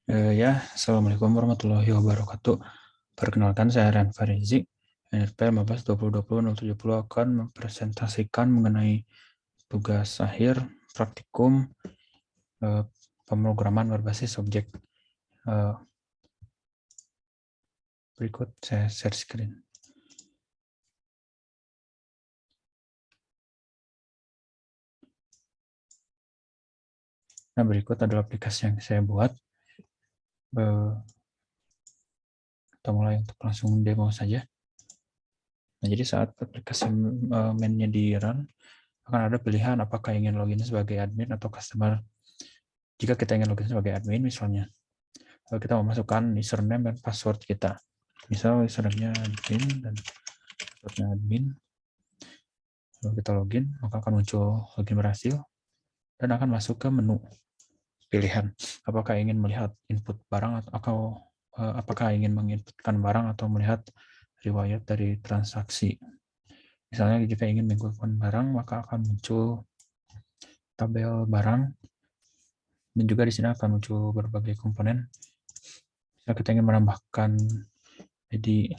Assalamualaikum warahmatullahi wabarakatuh. Perkenalkan, saya Rian Farizi. NRP 15-2020-070 akan mempresentasikan mengenai tugas akhir praktikum pemrograman berbasis objek. Berikut saya share screen. Nah, berikut adalah aplikasi yang saya buat. Kita mulai untuk langsung demo saja. Nah, jadi saat aplikasi mainnya di run, akan ada pilihan apakah ingin login sebagai admin atau customer. Jika kita ingin login sebagai admin, misalnya, kita memasukkan username dan password kita. Misal username-nya admin dan password-nya admin. Lalu kita login, maka akan muncul login berhasil dan akan masuk ke menu pilihan. Apakah ingin melihat input barang atau apakah ingin menginputkan barang atau melihat riwayat dari transaksi. Misalnya jika ingin menginputkan barang, maka akan muncul tabel barang dan juga di sini akan muncul berbagai komponen. Jika kita ingin menambahkan ID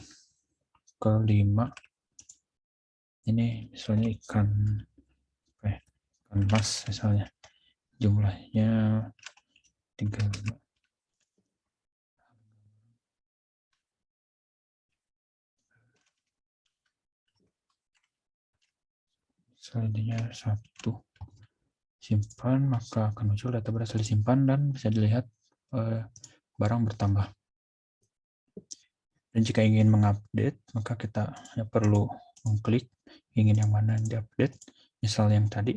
ke-5, ini misalnya ikan mas misalnya, jumlahnya 35. Selanjutnya 1. Simpan, maka akan muncul data berhasil disimpan dan bisa dilihat barang bertambah. Dan jika ingin mengupdate, maka kita perlu mengklik ingin yang mana yang diupdate. Misal yang tadi,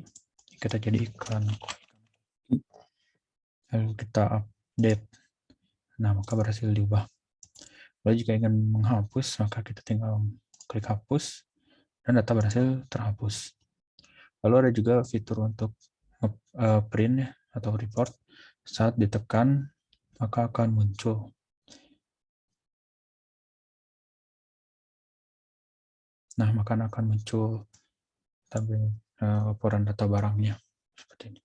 kita jadi iklan. Lalu kita update. Nah, maka berhasil diubah. Lalu jika ingin menghapus, maka kita tinggal klik hapus dan data berhasil terhapus. Lalu ada juga fitur untuk print atau report. Saat ditekan, maka akan muncul. Nah, maka akan muncul tabel laporan data barangnya seperti ini.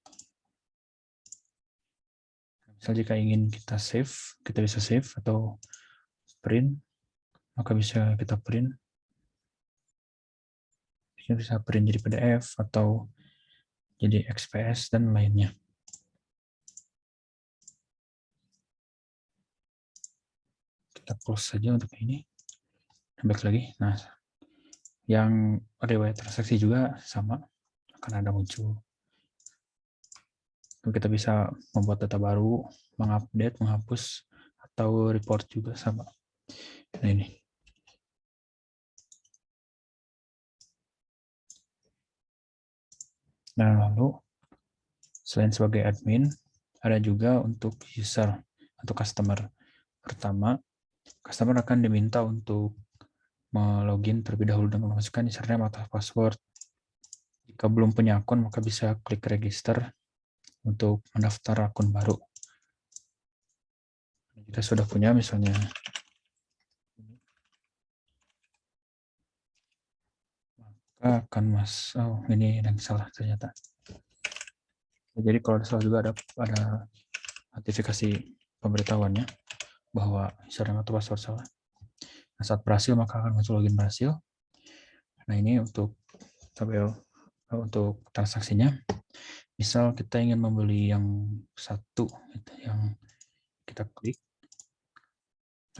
Misal jika ingin kita save, kita bisa save atau print, maka bisa kita print. Bisa print jadi PDF atau jadi XPS dan lainnya. Kita close saja untuk ini. Back lagi. Nah, yang riwayat transaksi juga sama, akan ada muncul. Kita bisa membuat data baru, mengupdate, menghapus, atau report juga sama. Nah, ini. Nah, lalu selain sebagai admin, ada juga untuk user atau customer. Pertama, customer akan diminta untuk melogin terlebih dahulu dengan memasukkan username atau password. Jika belum punya akun, maka bisa klik register untuk mendaftar akun baru. Jika sudah punya, misalnya maka akan ini yang salah ternyata. Jadi kalau salah juga ada notifikasi pemberitahuannya bahwa username atau password salah. Nah, saat berhasil maka akan muncul login berhasil. Nah, ini untuk tabel untuk transaksinya. Misal kita ingin membeli yang satu, yang kita klik.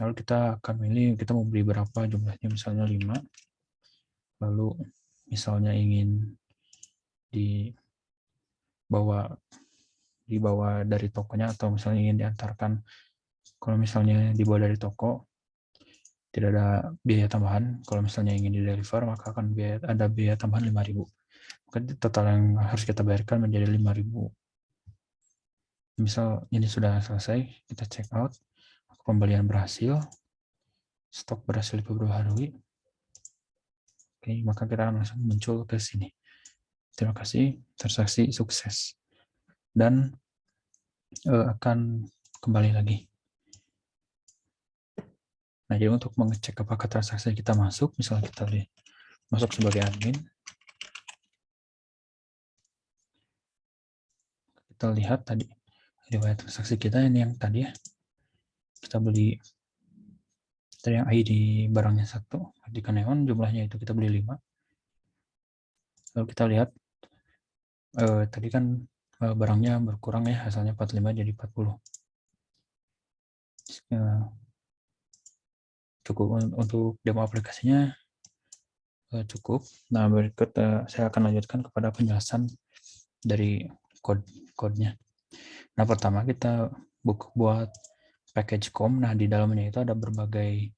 Lalu kita akan milih kita mau beli berapa jumlahnya, misalnya 5. Lalu misalnya ingin dibawa dari tokonya atau misalnya ingin diantarkan. Kalau misalnya dibawa dari toko, tidak ada biaya tambahan. Kalau misalnya ingin di-deliver, maka akan ada biaya tambahan 5.000. Maka total yang harus kita bayarkan menjadi 5.000. Misal ini sudah selesai, kita check out, pembelian berhasil, stok berhasil diperbarui. Oke, maka kita akan langsung muncul ke sini. Terima kasih, transaksi sukses. Dan akan kembali lagi. Nah, jadi untuk mengecek apakah transaksi kita masuk, misalnya kita masuk sebagai admin, kita lihat tadi riwayat transaksi kita ini yang tadi ya. kita beli dari yang ID barangnya 1, ketika neon jumlahnya itu kita beli 5. Lalu kita lihat tadi kan barangnya berkurang ya, hasilnya 45 jadi 40. Cukup untuk demo aplikasinya, cukup. Nah, berikut saya akan lanjutkan kepada penjelasan dari kodenya. Nah, pertama kita buat package com. Nah, di dalamnya itu ada berbagai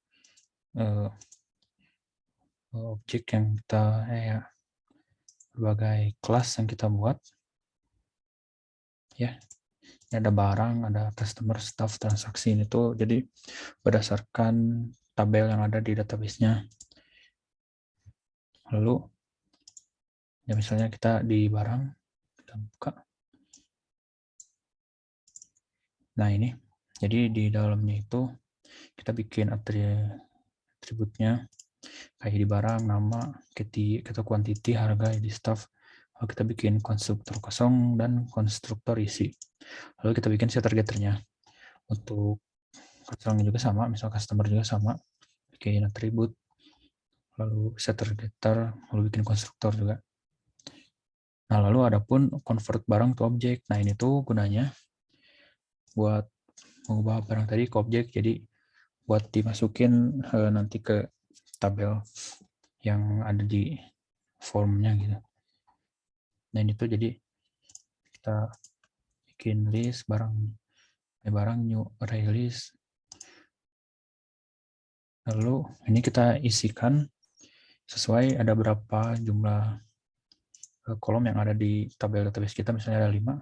objek yang kita berbagai kelas yang kita buat. Ya, ini ada barang, ada customer, staff, transaksi. Itu jadi berdasarkan tabel yang ada di database-nya. Lalu ya misalnya kita di barang, kita buka. Nah, ini jadi di dalamnya itu kita bikin atributnya kayak di barang, nama, kata quantity, harga, ID staff. Lalu kita bikin konstruktor kosong dan konstruktor isi. Lalu kita bikin setter getternya. Untuk kosongnya juga sama, misal customer juga sama, bikin atribut, lalu setter getter, lalu bikin konstruktor juga. Nah, lalu ada pun convert barang ke objek. Nah, ini tuh gunanya buat mengubah barang tadi ke objek, jadi buat dimasukin nanti ke tabel yang ada di formnya gitu. Nah, ini tuh jadi kita bikin list barang new release. Lalu ini kita isikan sesuai ada berapa jumlah kolom yang ada di tabel database kita, misalnya ada 5.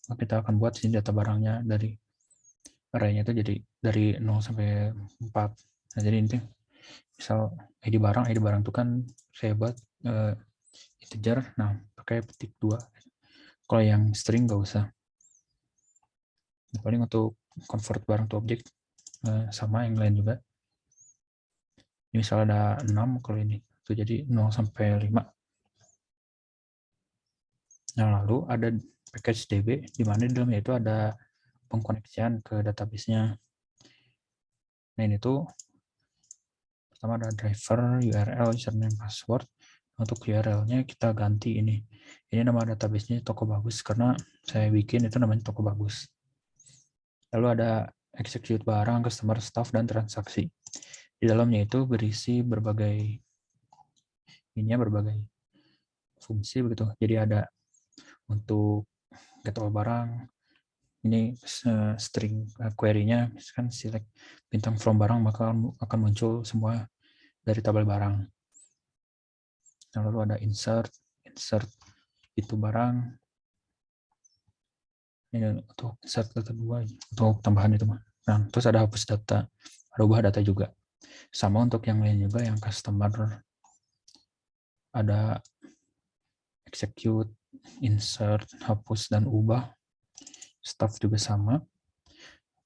Maka kita akan buat sini data barangnya dari arraynya itu jadi dari 0 sampai 4. Nah, jadi ini misal ID barang itu kan saya buat integer, nah pakai petik 2. Kalau yang string nggak usah. Nah, paling untuk convert barang to object sama yang lain juga. Ini misal ada 6, kalau ini itu jadi 0 sampai 5. Nah, lalu ada package DB di mana di dalamnya itu ada pengkoneksian ke database-nya. Nah, ini tuh pertama ada driver, URL, username, password. Untuk URL-nya kita ganti ini. Ini nama database-nya Toko Bagus karena saya bikin itu namanya Toko Bagus. Lalu ada execute barang, customer, staff, dan transaksi. Di dalamnya itu berisi berbagai fungsi begitu. Jadi ada untuk get all barang, ini string query-nya misalkan select bintang from barang, maka akan muncul semua dari tabel barang. Nah, lalu ada insert itu barang. Ini untuk insert data 2 untuk tambahan itu. Nah, terus ada hapus data, ada ubah data juga. Sama untuk yang lain juga, yang customer ada execute, insert, hapus, dan ubah. Staff juga sama,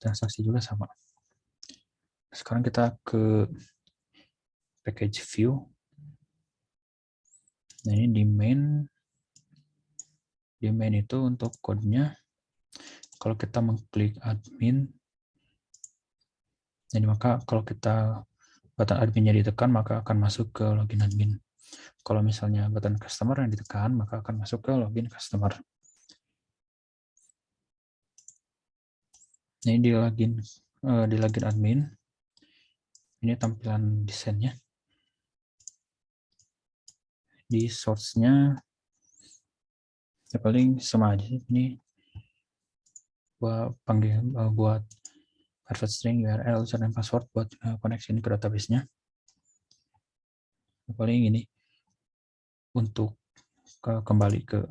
transaksi juga sama. Sekarang kita ke package view. Nah, ini di main itu untuk kodenya. Kalau kita mengklik admin, jadi maka kalau kita button adminnya ditekan, maka akan masuk ke login admin. Kalau misalnya button customer yang ditekan, maka akan masuk ke login customer. Nah, ini di login admin. Ini tampilan desainnya. Di source-nya ya paling sama aja sih. Ini buat private string, URL, username, password buat koneksi ini ke database-nya. Paling ini untuk kembali ke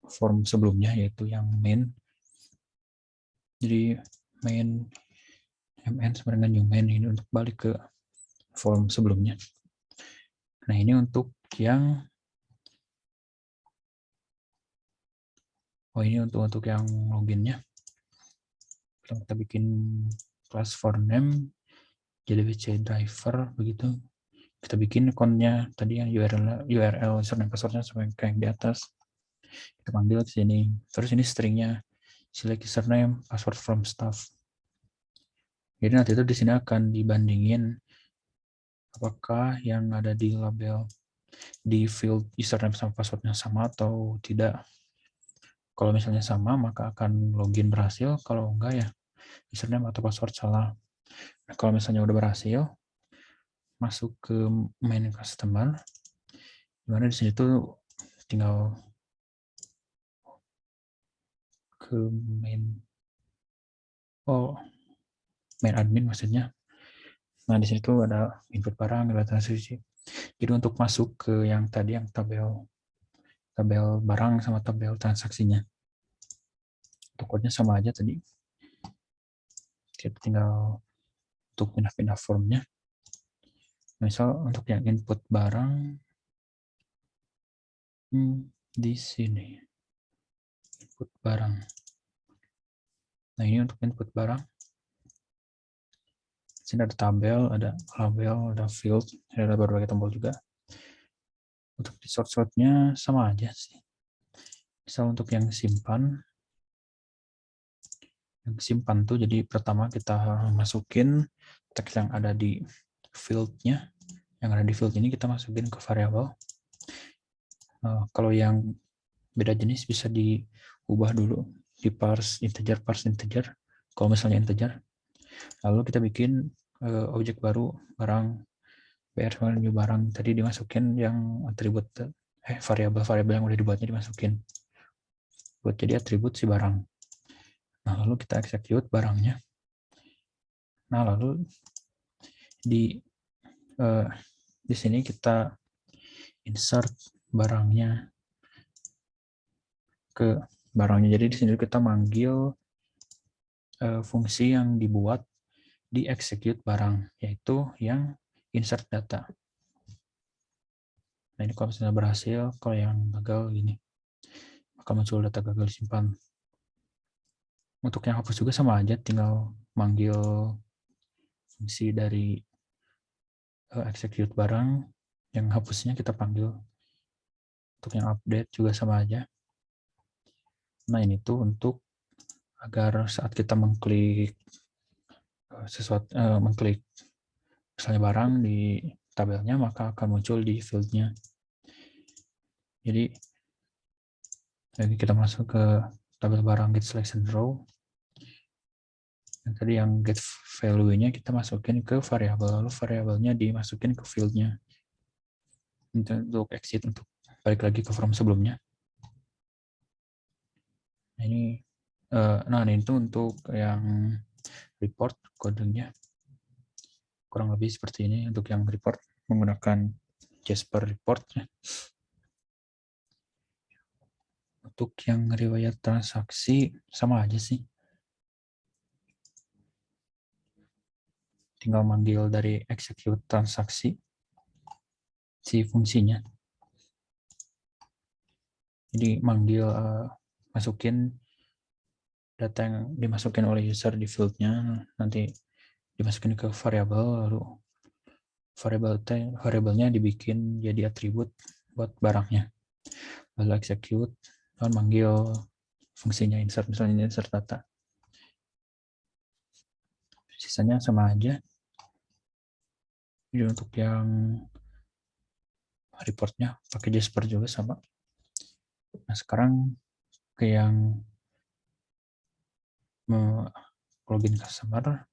form sebelumnya, yaitu yang main. Jadi main mn sama dengan new main, ini untuk balik ke form sebelumnya. Nah, ini untuk yang ini untuk yang loginnya. Kita bikin class for name, JDBC driver begitu. Kita bikin account-nya tadi yang URL username password-nya sampai kayak di atas. Kita panggil ke sini. Terus ini string-nya select username, password from staff. Jadi nanti itu di sini akan dibandingin apakah yang ada di label di field username sama passwordnya sama atau tidak. Kalau misalnya sama, maka akan login berhasil. Kalau enggak ya username atau password salah. Nah, kalau misalnya udah berhasil, masuk ke main customer, dimana di sini tuh tinggal ke main admin maksudnya. Nah, di situ tuh ada input barang, data transaksi. Jadi untuk masuk ke yang tadi yang tabel barang sama tabel transaksinya. Untuk code-nya sama aja tadi. Kita tinggal untuk pindah-pindah formnya. Misal untuk yang input barang di sini. Input barang. Nah, ini untuk input barang. Di sini ada tabel, ada label, ada field, ada berbagai tombol juga. Untuk di sort-sortnya sama aja sih. Misal untuk yang simpan tuh jadi pertama kita masukin teks yang ada di field-nya. Yang ada di field ini kita masukin ke variabel. Kalau yang beda jenis bisa diubah dulu di parse integer. Kalau misalnya integer, lalu kita bikin objek baru barang br new barang, tadi dimasukin yang atribut variabel yang udah dibuatnya dimasukin buat jadi atribut si barang. Nah, lalu kita execute barangnya. Nah, lalu di sini kita insert barangnya ke barangnya. Jadi di sini kita manggil fungsi yang dibuat di execute barang, yaitu yang insert data. Nah, ini kalau misalnya berhasil, kalau yang gagal gini, maka muncul data gagal disimpan. Untuk yang hapus juga sama aja, tinggal manggil fungsi dari execute barang, yang hapusnya kita panggil. Untuk yang update juga sama aja. Nah, ini tuh untuk agar saat kita mengklik mengklik misalnya barang di tabelnya, maka akan muncul di field-nya. Jadi kita masuk ke tabel barang get selection row. Dan tadi yang get value-nya kita masukin ke variabel, lalu variabelnya dimasukin ke field-nya. Untuk exit, untuk balik lagi ke form sebelumnya. Nah, ini itu untuk yang report kodenya. Kurang lebih seperti ini untuk yang report menggunakan Jasper report. Untuk yang riwayat transaksi sama aja sih. Tinggal manggil dari execute transaksi si fungsinya. Jadi manggil masukin data yang dimasukin oleh user di field-nya, nanti dimasukin ke variabel, lalu variabelnya dibikin jadi atribut buat barangnya. Lalu execute, lalu manggil fungsinya insert, misalnya insert data. Sisanya sama aja. Jadi untuk yang reportnya pakai Jasper juga sama. Nah, sekarang ke yang login customer.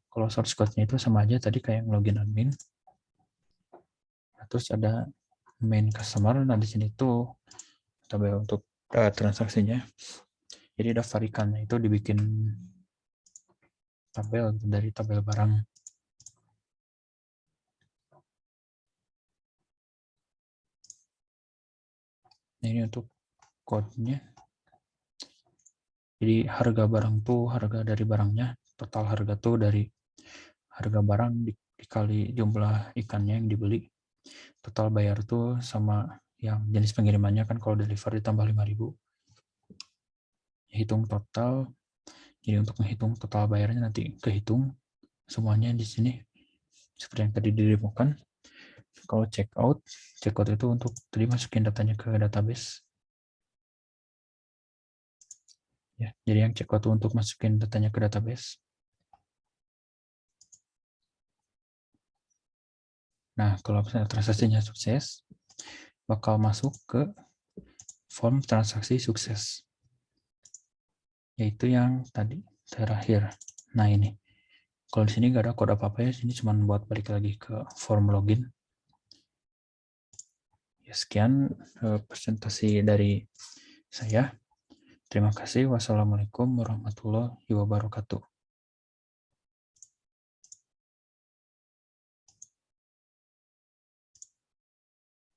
Kalau source code-nya itu sama aja tadi kayak yang login admin. Nah, terus ada main customer. Nah, di sini tuh tabel untuk transaksinya. Jadi daftar ikannya itu dibikin tabel dari tabel barang. Nah, ini untuk code-nya. Jadi harga barang tuh harga dari barangnya, total harga tuh dari harga barang dikali jumlah ikannya yang dibeli. Total bayar tuh sama yang jenis pengirimannya, kan kalau deliver ditambah 5.000. Hitung total. Jadi untuk menghitung total bayarnya nanti kehitung semuanya di sini seperti yang tadi didemokan. Kalau checkout itu untuk tadi masukin datanya ke database. Ya, jadi yang checkout itu untuk masukin datanya ke database. Nah, kalau misalnya transaksinya sukses, bakal masuk ke form transaksi sukses, yaitu yang tadi terakhir. Nah, ini. Kalau di sini nggak ada kode apa-apa ya, ini cuma buat balik lagi ke form login. Ya, sekian presentasi dari saya. Terima kasih. Wassalamualaikum warahmatullahi wabarakatuh.